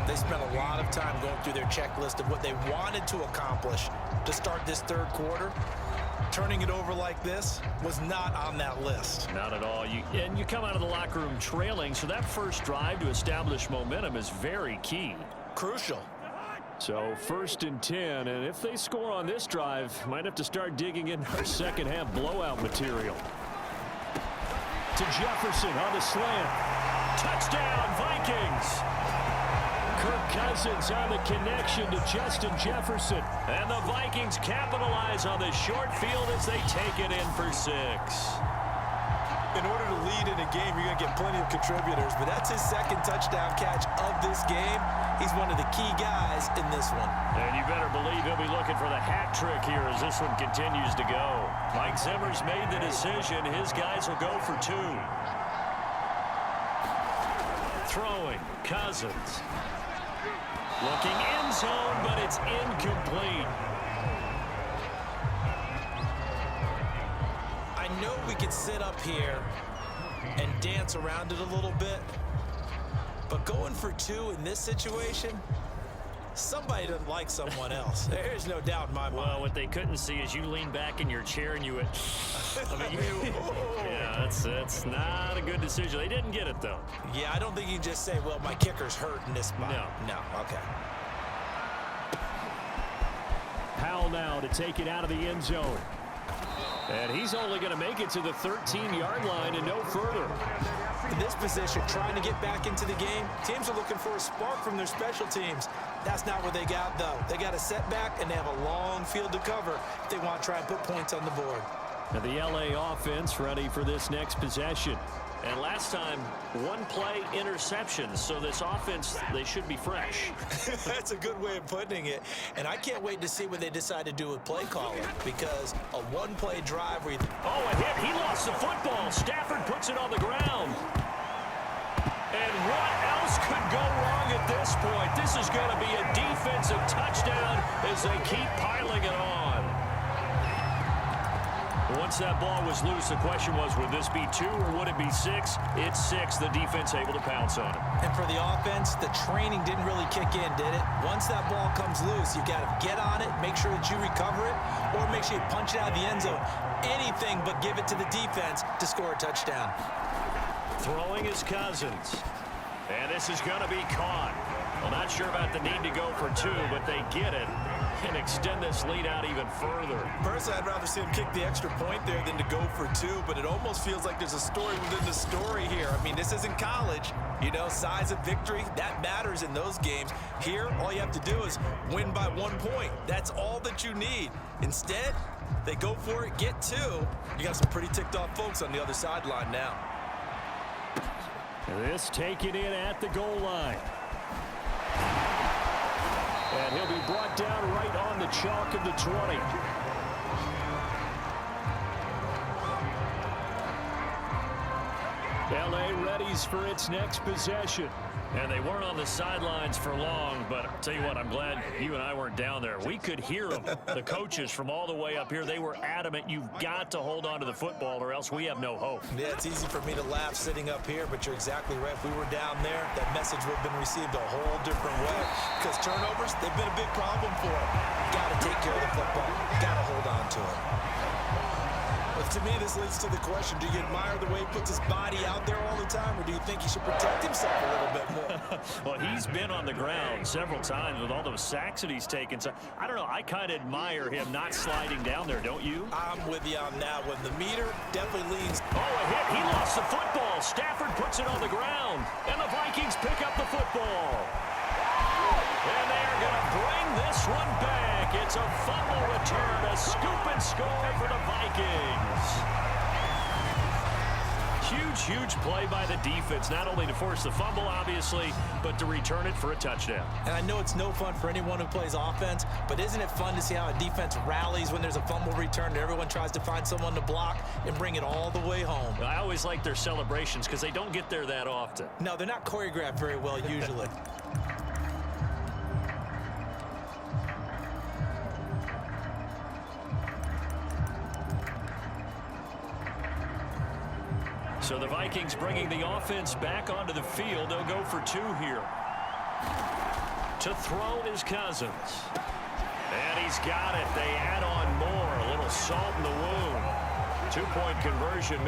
They spent a lot of time going through their checklist of what they wanted to accomplish to start this third quarter. Turning it over like this was not on that list. Not at all. And you come out of the locker room trailing, so that first drive to establish momentum is very key. Crucial. So 1st and 10, and if they score on this drive, might have to start digging in our second half blowout material. To Jefferson on the slant. Touchdown, Vikings! Kirk Cousins on the connection to Justin Jefferson. And the Vikings capitalize on the short field as they take it in for 6. In order to lead in a game, you're going to get plenty of contributors, but that's his second touchdown catch of this game. He's one of the key guys in this one. And you better believe he'll be looking for the hat trick here as this one continues to go. Mike Zimmer's made the decision. His guys will go for 2. Throwing, Cousins. Looking end zone, but it's incomplete. I know we could sit up here and dance around it a little bit, but going for 2 in this situation, somebody doesn't like someone else. There's no doubt in my mind. Well, what they couldn't see is you lean back in your chair and you went, yeah, that's not a good decision. They didn't get it, though. Yeah, I don't think you can just say, well, my kicker's hurt in this spot. No, okay. Powell now to take it out of the end zone. And he's only going to make it to the 13-yard line and no further. In this position, trying to get back into the game, teams are looking for a spark from their special teams. That's not what they got, though. They got a setback, and they have a long field to cover if they want to try and put points on the board. And the LA offense ready for this next possession. And last time, 1-play interception. So this offense, they should be fresh. That's a good way of putting it. And I can't wait to see what they decide to do with play calling, because a 1-play drive where a hit. He lost the football. Stafford puts it on the ground. And what else could go wrong at this point? This is going to be a defensive touchdown as they keep piling it on. Once that ball was loose, the question was, would this be 2 or would it be 6? It's 6. The defense able to pounce on it. And for the offense, the training didn't really kick in, did it? Once that ball comes loose, you got to get on it, make sure that you recover it, or make sure you punch it out of the end zone. Anything but give it to the defense to score a touchdown. Throwing is Cousins. And this is going to be caught. Well, not sure about the need to go for 2, but they get it and extend this lead out even further. Personally, I'd rather see him kick the extra point there than to go for 2, but it almost feels like there's a story within the story here. I mean, this isn't college. You know, size of victory, that matters in those games. Here, all you have to do is win by 1 point. That's all that you need. Instead, they go for it, get 2. You got some pretty ticked off folks on the other sideline now. This taken in at the goal line. And he'll be brought down right on the chalk of the 20. LA readies for its next possession. And they weren't on the sidelines for long, but I'll tell you what, I'm glad you and I weren't down there. We could hear them, the coaches from all the way up here. They were adamant, you've got to hold on to the football or else we have no hope. Yeah, it's easy for me to laugh sitting up here, but you're exactly right. If we were down there, that message would have been received a whole different way. Because turnovers, they've been a big problem for them. Got to take care of the football. Got to hold on to it. But to me, this leads to the question, do you admire the way he puts his body out there all the time, or do you think he should protect himself a little bit more? Well, he's been on the ground several times with all those sacks that he's taken. So, I don't know, I kind of admire him not sliding down there, don't you? I'm with you on that one. The meter definitely leans. Oh, a hit. He lost the football. Stafford puts it on the ground, and the Vikings pick up the football. And they are going to bring this one back. It's a fumble return, a scoop and score for the Vikings. Huge play by the defense, not only to force the fumble, obviously, but to return it for a touchdown. And I know it's no fun for anyone who plays offense, but isn't it fun to see how a defense rallies when there's a fumble return and everyone tries to find someone to block and bring it all the way home? I always like their celebrations because they don't get there that often. No, they're not choreographed very well usually. So the Vikings bringing the offense back onto the field. They'll go for 2 here. To throw is Cousins. And he's got it. They add on more. A little salt in the wound. 2-point conversion.